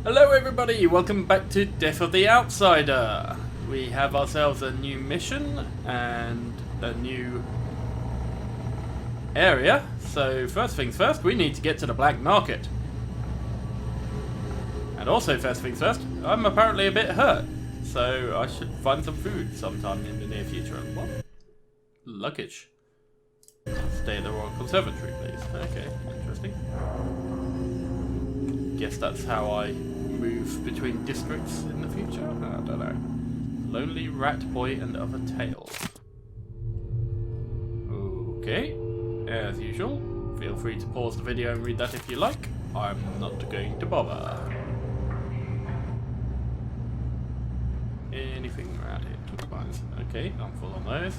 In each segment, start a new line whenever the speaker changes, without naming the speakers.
Hello everybody, welcome back to Death of the Outsider. We have ourselves a new mission and a new area. So first things first, we need to get to the black market. And also first things first, I'm apparently a bit hurt. So I should find some food sometime in the near future. What? Luggage. Stay at the Royal Conservatory, please. Okay, interesting. Guess that's how I move between districts in the future? I don't know. Lonely Rat Boy and Other Tales. Okay, as usual, feel free to pause the video and read that if you like. I'm not going to bother. Anything around here? Toolbox. Okay, I'm full on those.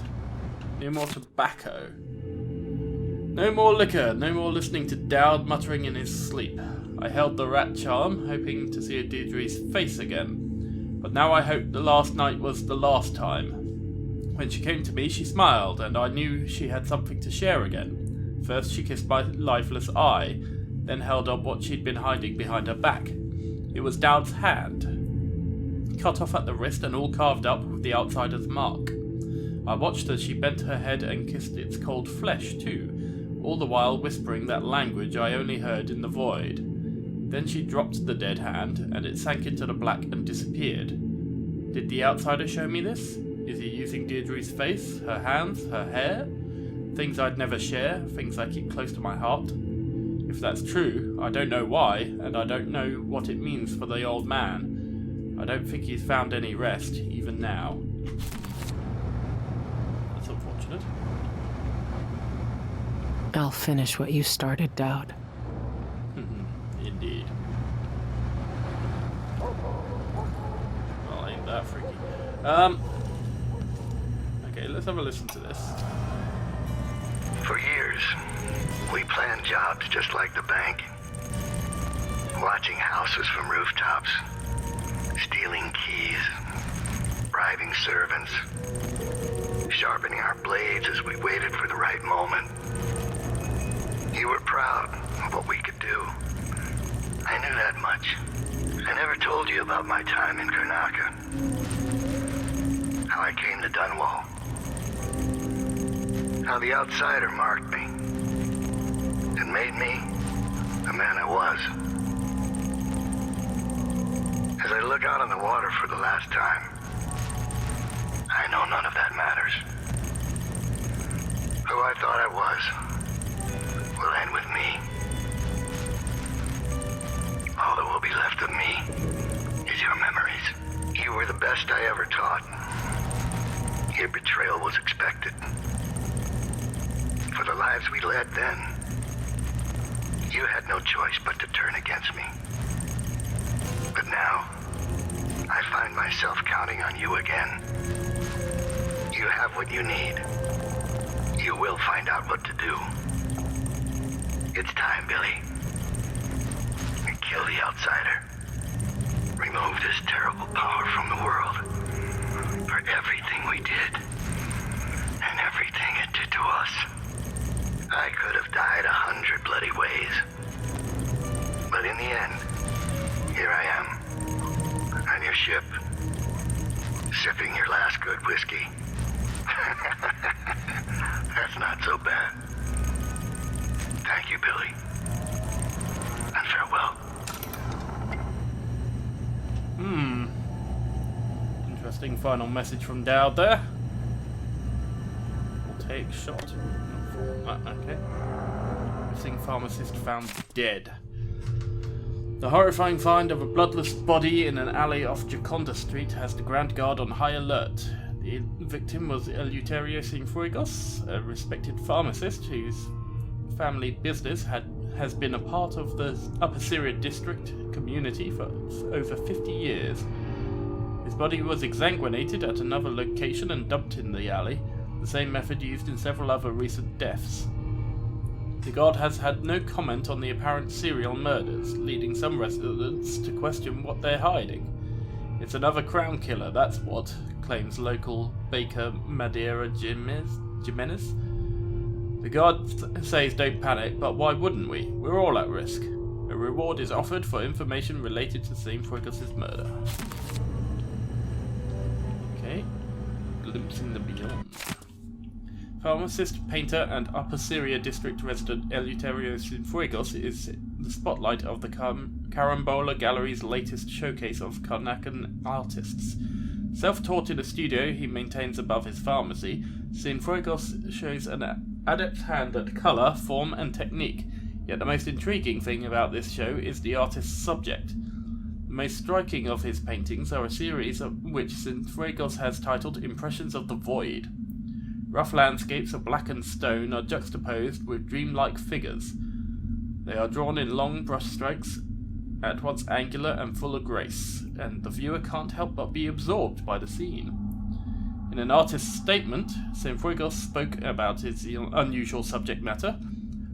No more tobacco. No more liquor, no more listening to Dowd muttering in his sleep. I held the rat charm, hoping to see Deirdre's face again. But now I hope the last night was the last time. When she came to me, she smiled, and I knew she had something to share again. First she kissed my lifeless eye, then held up what she'd been hiding behind her back. It was Dowd's hand, cut off at the wrist and all carved up with the outsider's mark. I watched as she bent her head and kissed its cold flesh too, all the while whispering that language I only heard in the void. Then she dropped the dead hand, and it sank into the black and disappeared. Did the outsider show me this? Is he using Deirdre's face, her hands, her hair? Things I'd never share, things I keep close to my heart? If that's true, I don't know why, and I don't know what it means for the old man. I don't think he's found any rest, even now. That's unfortunate.
I'll finish what you started, Dowd.
Indeed. Well, ain't that freaky. Okay, let's have a listen to this.
For years, we planned jobs just like the bank. Watching houses from rooftops, stealing keys, bribing servants, sharpening our blades as we waited for the right moment. You were proud of what we could do. I knew that much. I never told you about my time in Karnaka. How I came to Dunwall. How the outsider marked me. And made me the man I was. As I look out on the water for the last time, I know none of that matters. Who I thought I was will end with me. All that will be left of me is your memories. You were the best I ever taught. Your betrayal was expected. For the lives we led then, you had no choice but to turn against me. But now, I find myself counting on you again. You have what you need. You will find out what to do. It's time, Billy. Kill the outsider. Remove this terrible power from the world. For everything we did. And everything it did to us. I could have died 100 bloody ways. But in the end, here I am. On your ship. Sipping your last good whiskey. That's not so bad. Thank you, Billy. And farewell.
Interesting final message from Dowd there. We'll take shot. Okay. Missing pharmacist found dead. The horrifying find of a bloodless body in an alley off Jaconda Street has the Grand Guard on high alert. The victim was Eleuterio Cienfuegos, a respected pharmacist whose family business has been a part of the Upper Syria district community for over 50 years. His body was exsanguinated at another location and dumped in the alley, the same method used in several other recent deaths. The guard has had no comment on the apparent serial murders, leading some residents to question what they're hiding. It's another crown killer, that's what, claims local baker Madeira Jimenez. The guard says don't panic, but why wouldn't we? We're all at risk. A reward is offered for information related to St. Frigos' murder. Okay. Glimpse in the beyond. Pharmacist, painter, and Upper Syria district resident Eleuterios Sinfuegos is the spotlight of the Carambola Gallery's latest showcase of Karnakan artists. Self-taught in a studio he maintains above his pharmacy, Sinfuegos shows an adept hand at colour, form, and technique. Yet the most intriguing thing about this show is the artist's subject. The most striking of his paintings are a series of which Sinfuegos has titled Impressions of the Void. Rough landscapes of blackened stone are juxtaposed with dreamlike figures. They are drawn in long brush strokes, at once angular and full of grace, and the viewer can't help but be absorbed by the scene. In an artist's statement, Sinfuegos spoke about his unusual subject matter.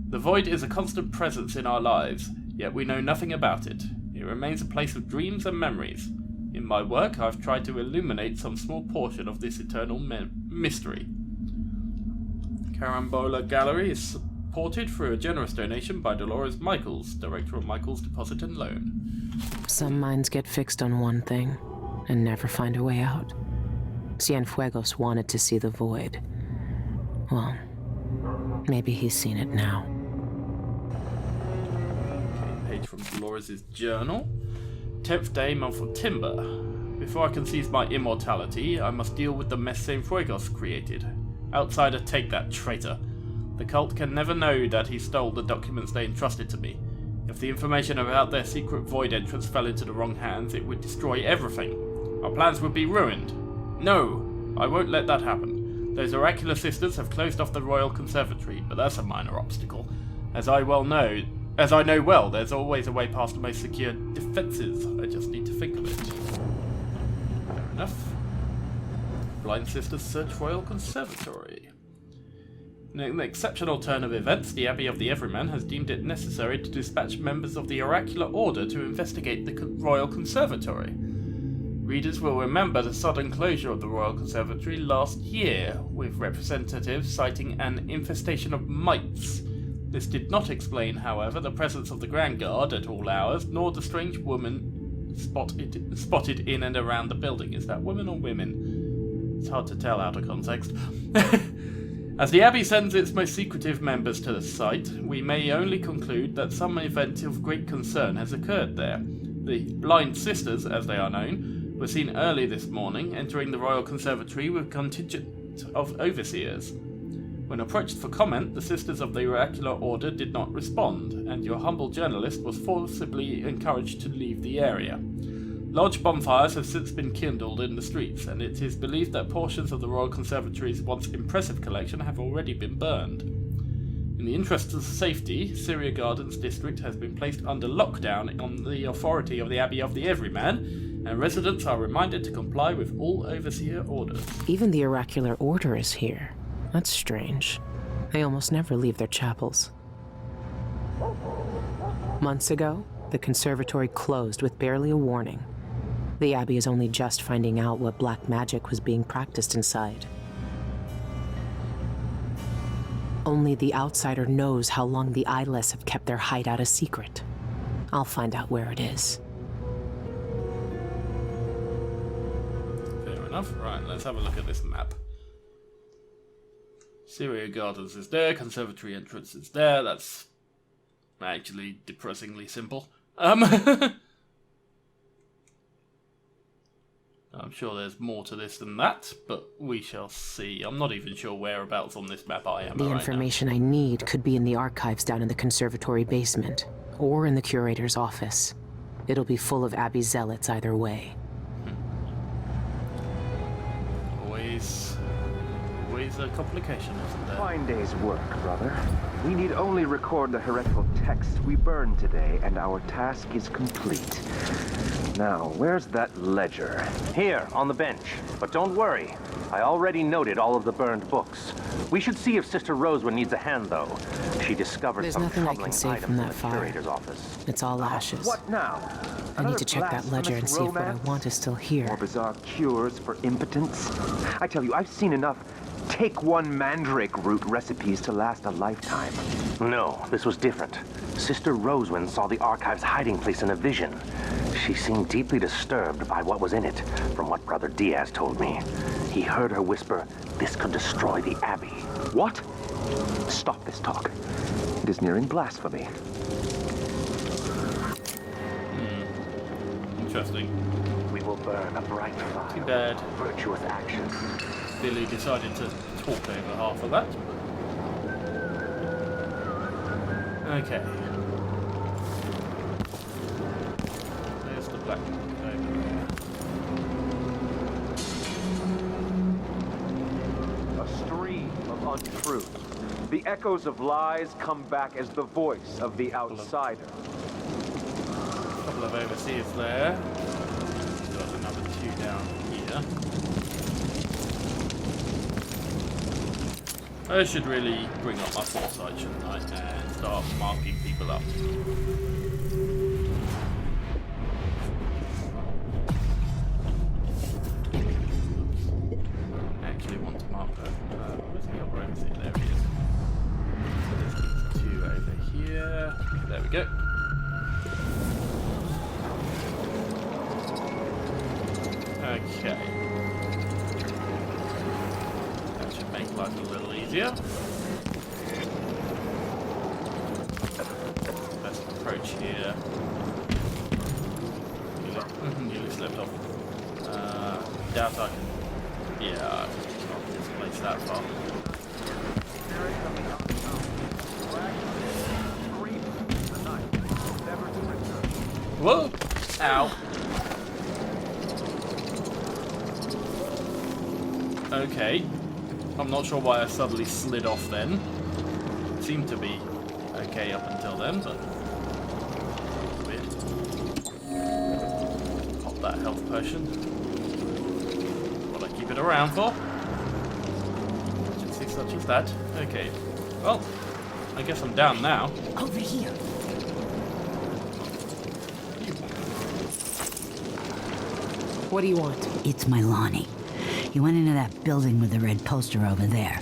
The void is a constant presence in our lives, yet we know nothing about it. It remains a place of dreams and memories. In my work, I've tried to illuminate some small portion of this eternal mystery. Carambola Gallery is supported through a generous donation by Dolores Michaels, director of Michaels Deposit and Loan.
Some minds get fixed on one thing and never find a way out. Cienfuegos wanted to see the void. Well, maybe he's seen it now.
Okay, page from Dolores' journal. 10th day, month of Timber. Before I can seize my immortality, I must deal with the mess Cienfuegos created. Outsider, take that, traitor. The cult can never know that he stole the documents they entrusted to me. If the information about their secret void entrance fell into the wrong hands, it would destroy everything. Our plans would be ruined. No, I won't let that happen. Those oracular sisters have closed off the Royal Conservatory, but that's a minor obstacle. As I know well, there's always a way past the most secure defences. I just need to think of it. Fair enough. Blind sisters search Royal Conservatory. In an exceptional turn of events, the Abbey of the Everyman has deemed it necessary to dispatch members of the Oracular Order to investigate the Royal Conservatory. Readers will remember the sudden closure of the Royal Conservatory last year, with representatives citing an infestation of mites. This did not explain, however, the presence of the Grand Guard at all hours, nor the strange woman spotted in and around the building. Is that woman or women? It's hard to tell out of context. As the Abbey sends its most secretive members to the site, we may only conclude that some event of great concern has occurred there. The Blind Sisters, as they are known, were seen early this morning, entering the Royal Conservatory with a contingent of overseers. When approached for comment, the Sisters of the Oracular Order did not respond, and your humble journalist was forcibly encouraged to leave the area. Large bonfires have since been kindled in the streets, and it is believed that portions of the Royal Conservatory's once impressive collection have already been burned. In the interests of safety, Syria Gardens District has been placed under lockdown on the authority of the Abbey of the Everyman, and residents are reminded to comply with all overseer orders.
Even the Oracular Order is here. That's strange. They almost never leave their chapels. Months ago, the conservatory closed with barely a warning. The Abbey is only just finding out what black magic was being practiced inside. Only the outsider knows how long the Eyeless have kept their hideout a secret. I'll find out where it is.
Fair enough. Right, let's have a look at this map. Syria Gardens is there, conservatory entrance is there. That's actually depressingly simple. I'm sure there's more to this than that, but we shall see. I'm not even sure whereabouts on this map I am.
The
right
information I need could be in the archives down in the conservatory basement, or in the curator's office. It'll be full of Abbey zealots either way.
Always a complication, isn't there?
Fine day's work, brother. We need only record the heretical text we burned today, and our task is complete. Now, where's that ledger?
Here, on the bench. But don't worry. I already noted all of the burned books. We should see if Sister Rosewood needs a hand, though. She discovered
There's
some
nothing I
troubling
can save
items
from
in
that
the
fire.
curator's office.
It's all ashes.
What now?
I need to check that ledger and see if what I
romance?
want is still here.
More bizarre cures for impotence? I tell you, I've seen enough. take one mandrake root recipes to last a lifetime.
No, this was different. Sister Rosewind saw the archive's hiding place in a vision. She seemed deeply disturbed by what was in it, from what Brother Diaz told me. He heard her whisper, "This could destroy the Abbey."
What? Stop this talk. It is nearing blasphemy.
Interesting.
We will burn a bright fire.
Too bad
Virtuous action.
Billy decided to talk over half of that. Okay. There's the black market over there.
A stream of untruth. The echoes of lies come back as the voice of the outsider.
A couple of overseers there. Got another 2 down here. I should really bring up my foresight, shouldn't I, and start marking people up. I actually want to mark that. Where's the other overseer? There he is. So there's 2 over here. There we go. Okay. That should make life a little easier. Let's approach here. Nearly slipped off. Doubt I can. Yeah, I can't displace that far. Whoa! Ow. Okay. I'm not sure why I suddenly slid off then. It seemed to be okay up until then, but weird. Pop that health potion. What I keep it around for. Emergency such as that. Okay. Well, I guess I'm down now.
Over here.
What do you want?
It's Milani. He went into that building with the red poster over there.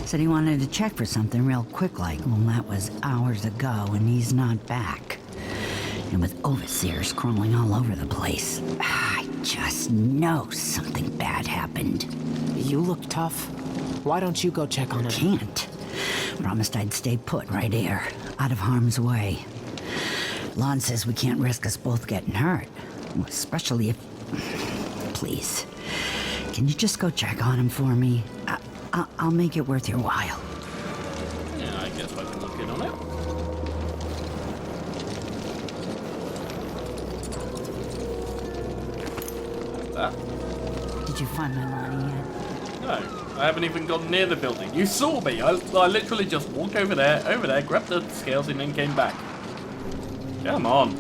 Said he wanted to check for something real quick like. Well, that was hours ago and he's not back. And with overseers crawling all over the place, I just know something bad happened.
You look tough. Why don't you go check on him?
Can't. Promised I'd stay put right here, out of harm's way. Lon says we can't risk us both getting hurt. Especially if... Please. Can you just go check on him for me? I'll make it worth your while.
Yeah, I guess I can look in on it. That.
Did you find Milani yet?
No, I haven't even gone near the building. You saw me. I literally just walked over there, grabbed the scales, and then came back. Come on.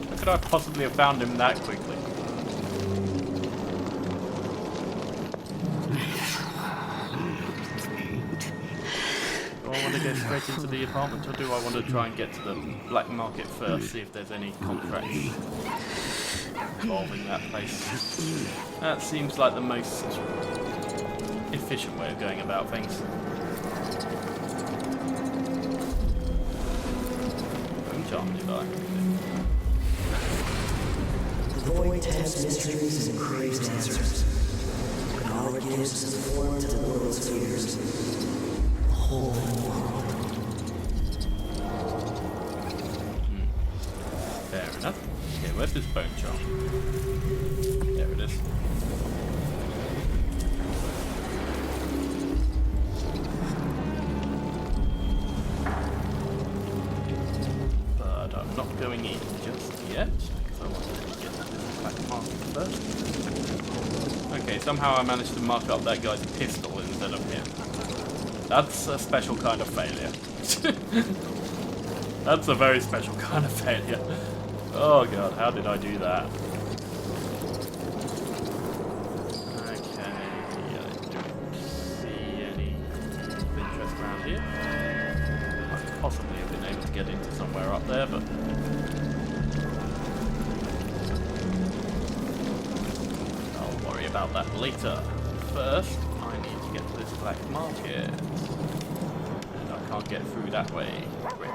How could I possibly have found him that quickly? Do I want to go straight into the apartment, or do I want to try and get to the black market first, see if there's any contracts involving that place? That seems like the most efficient way of going about things. Bone charm, did I?
The void tends mysteries and craves answers. Power gives form to the world's fears. The whole world.
Fair enough. Okay, where's this bone charm? There it is. But I'm not going in just yet, because I want to get to this black market first. Okay, somehow I managed to mark up that guy's pistol instead of him. That's a special kind of failure. That's a very special kind of failure. Oh god, how did I do that? Okay, I don't see any interest around here. Might possibly have been able to get into somewhere up there, but... I'll worry about that later. First, I need to get to this Black market. And I can't get through that way. Great.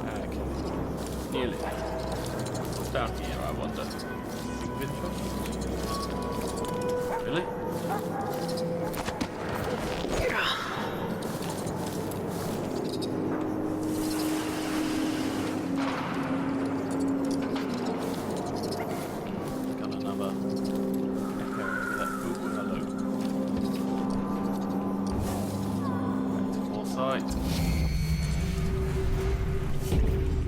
Okay. Nearly. What's down here, I wonder? Really?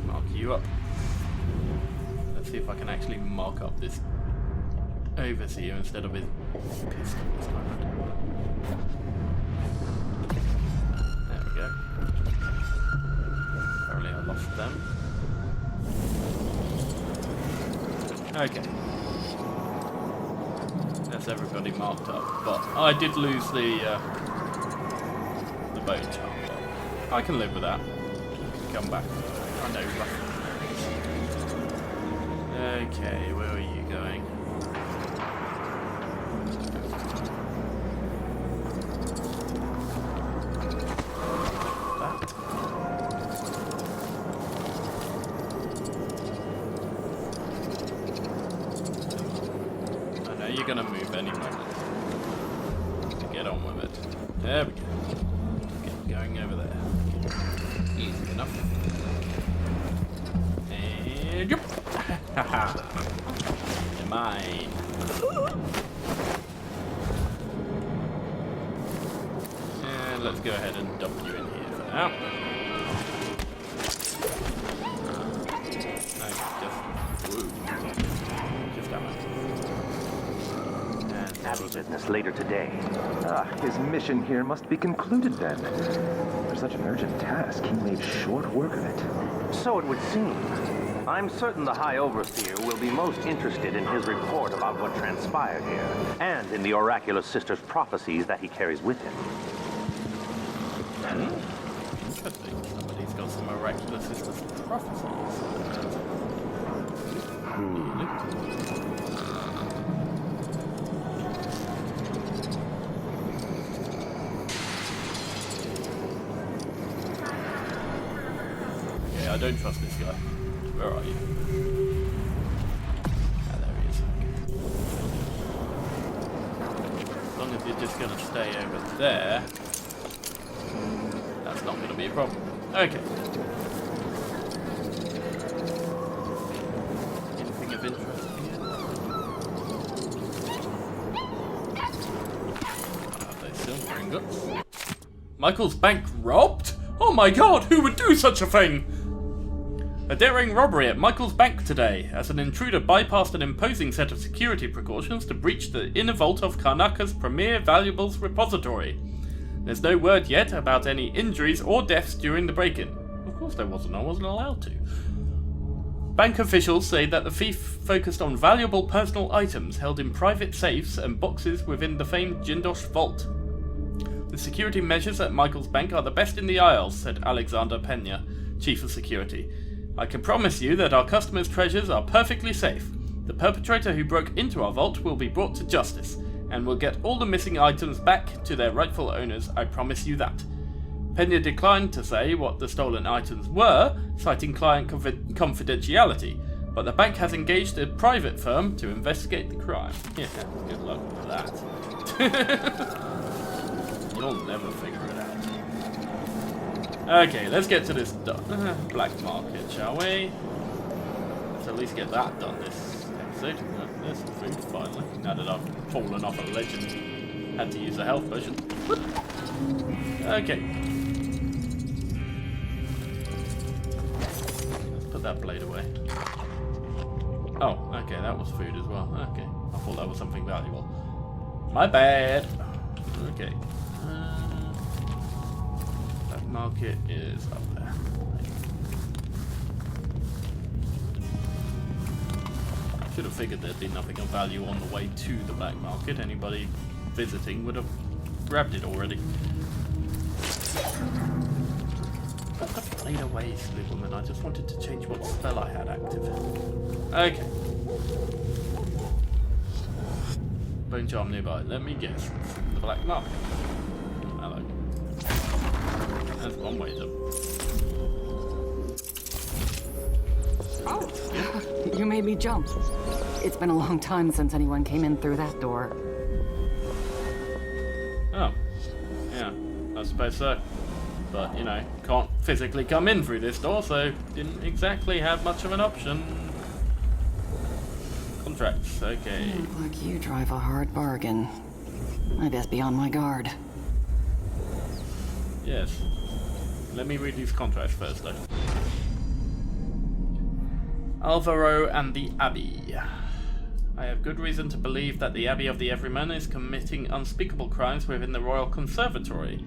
Mark you up. Let's see if I can actually mark up this overseer instead of his pistol this time. There we go. Apparently I lost them. Okay. That's everybody marked up, but I did lose the boat charm. I can live with that. Come back. I know roughly. Okay, where are you going? That. I know you're gonna move any moment. Get on with it. There we go. Get going over there. Easy enough. And yep. Haha. They're mine. And let's go ahead and dump you in here for now. Just ammo.
Abbey business later today.
His mission here must be concluded then. For such an urgent task, he made short work of it.
So it would seem. I'm certain the High Overseer will be most interested in his report about what transpired here, and in the oracular sister's prophecies that he carries with him.
Interesting. Somebody's got some oracular sister's prophecies. Okay, I don't trust this guy. Where are you? Ah, there he is. Okay. As long as you're just going to stay over there, that's not going to be a problem. Okay. Anything of interest here? Are they silver ingots? Michael's bank robbed? Oh my god, who would do such a thing? A daring robbery at Michael's bank today, as an intruder bypassed an imposing set of security precautions to breach the inner vault of Karnaka's premier valuables repository. There's no word yet about any injuries or deaths during the break-in. Of course there wasn't, I wasn't allowed to. Bank officials say that the thief focused on valuable personal items held in private safes and boxes within the famed Jindosh vault. The security measures at Michael's bank are the best in the Isles, said Alexander Pena, Chief of Security. I can promise you that our customers' treasures are perfectly safe. The perpetrator who broke into our vault will be brought to justice, and will get all the missing items back to their rightful owners, I promise you that. Pena declined to say what the stolen items were, citing client confidentiality, but the bank has engaged a private firm to investigate the crime. Yeah, good luck with that. You'll never figure it out. Okay, let's get to this black market, shall we? Let's at least get that done this episode. There's some food, finally. Now that I've fallen off a ledge and had to use a health potion. Okay. Let's put that blade away. Oh, okay, that was food as well. Okay, I thought that was something valuable. My bad. Okay. That market is up there. Should have figured there'd be nothing of value on the way to the black market. Anybody visiting would have grabbed it already. Fade away, silly woman. I just wanted to change what spell I had active. Okay. Bone charm nearby. Let me guess. The black mark. Hello. There's one way to...
Oh, you made me jump. It's been a long time since anyone came in through that door.
Oh. Yeah, I suppose so. But, you know, can't physically come in through this door, so didn't exactly have much of an option. Contracts, okay.
Look like you drive a hard bargain. I best be on my guard.
Yes. Let me read these contracts first, though. Alvaro and the Abbey. I have good reason to believe that the Abbey of the Everyman is committing unspeakable crimes within the Royal Conservatory.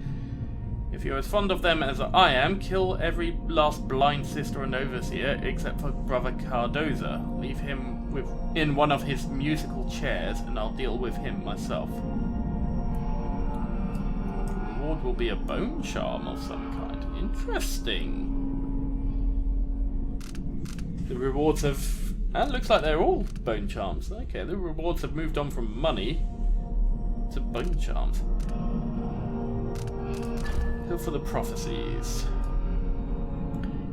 If you're as fond of them as I am, kill every last blind sister and overseer except for Brother Cardoza. Leave him in one of his musical chairs and I'll deal with him myself. The reward will be a bone charm of some kind. Interesting. The rewards have... That looks like they're all bone charms. Okay, the rewards have moved on from money to bone charms. For the prophecies.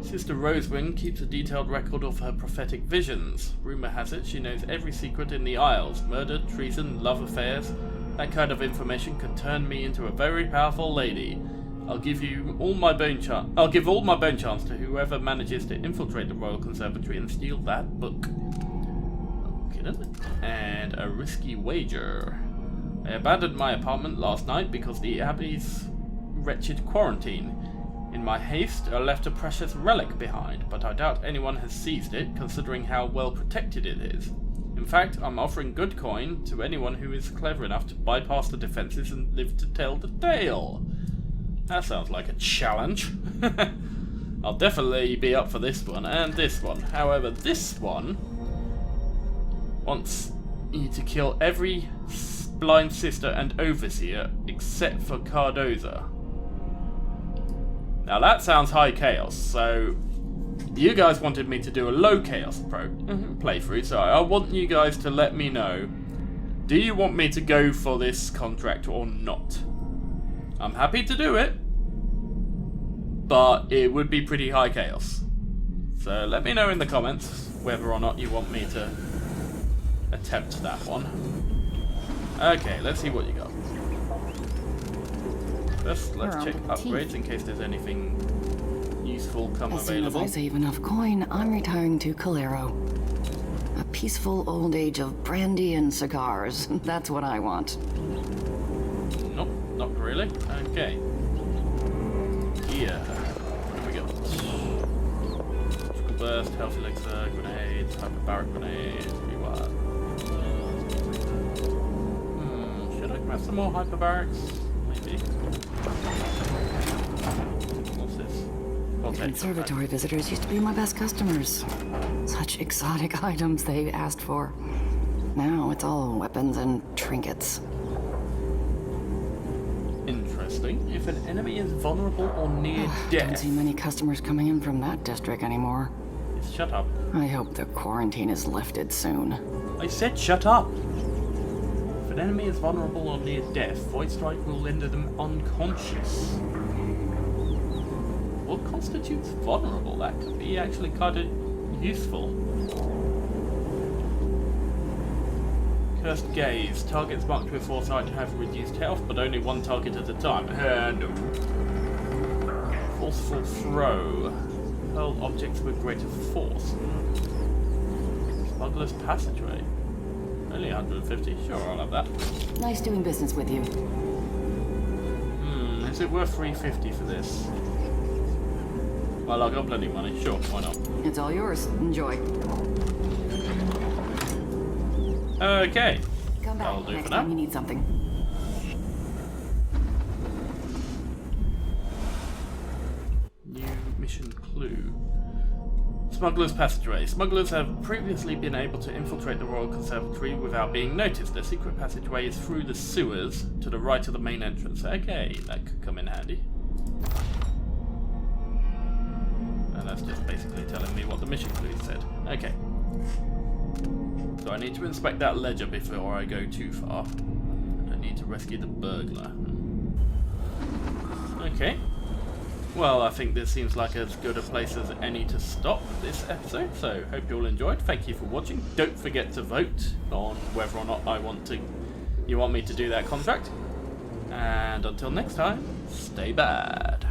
Sister Rosewind keeps a detailed record of her prophetic visions. Rumor has it she knows every secret in the Isles. Murder, treason, love affairs. That kind of information could turn me into a very powerful lady. I'll give all my bone charms to whoever manages to infiltrate the Royal Conservatory and steal that book. Okay then. And a risky wager. I abandoned my apartment last night because the Abbey's wretched quarantine. In my haste, I left a precious relic behind, but I doubt anyone has seized it, considering how well protected it is. In fact, I'm offering good coin to anyone who is clever enough to bypass the defenses and live to tell the tale. That sounds like a challenge. I'll definitely be up for this one and this one. However, this one wants you to kill every blind sister and overseer except for Cardoza. Now that sounds high chaos, so you guys wanted me to do a low chaos playthrough, so I want you guys to let me know, do you want me to go for this contract or not? I'm happy to do it, but it would be pretty high chaos. So let me know in the comments whether or not you want me to attempt that one. Okay, let's see what you got. First, let's check upgrades in case there's anything useful come available.
As soon as I save enough coin, I'm retiring to Calero. A peaceful old age of brandy and cigars. That's what I want.
Nope, not really. Okay. Yeah. What have we got? Trickle burst, health elixir, grenades, hyperbaric grenades, rewire. Should I grab some more hyperbarics? Maybe. What's this?
Conservatory visitors used to be my best customers. Such exotic items they asked for. Now it's all weapons and trinkets.
Interesting. If an enemy is vulnerable or near death...
Don't see many customers coming in from that district anymore.
Shut up.
I hope the quarantine is lifted soon.
I said shut up! If an enemy is vulnerable or near death, Void Strike will render them unconscious. What constitutes vulnerable? That could be actually kind of useful. Cursed Gaze. Targets marked with foresight have reduced health, but only one target at a time. No. Forceful Throw. Hurl objects with greater force. Smuggler's Passageway. Only 150. Sure, I'll have that.
Nice doing business with you.
Is it worth 350 for this? Well, I've got plenty of money. Sure, why not?
It's all yours. Enjoy.
Okay.
Come back
That'll do
next
for now.
time you need something.
New mission clue. Smuggler's Passageway. Smugglers have previously been able to infiltrate the Royal Conservatory without being noticed. Their secret passageway is through the sewers to the right of the main entrance. Okay, that could come in handy. And that's just basically telling me what the mission clue said. Okay. So I need to inspect that ledger before I go too far. I need to rescue the burglar. Okay. Well, I think this seems like as good a place as any to stop this episode, so hope you all enjoyed. Thank you for watching. Don't forget to vote on whether or not you want me to do that contract. And until next time, stay bad.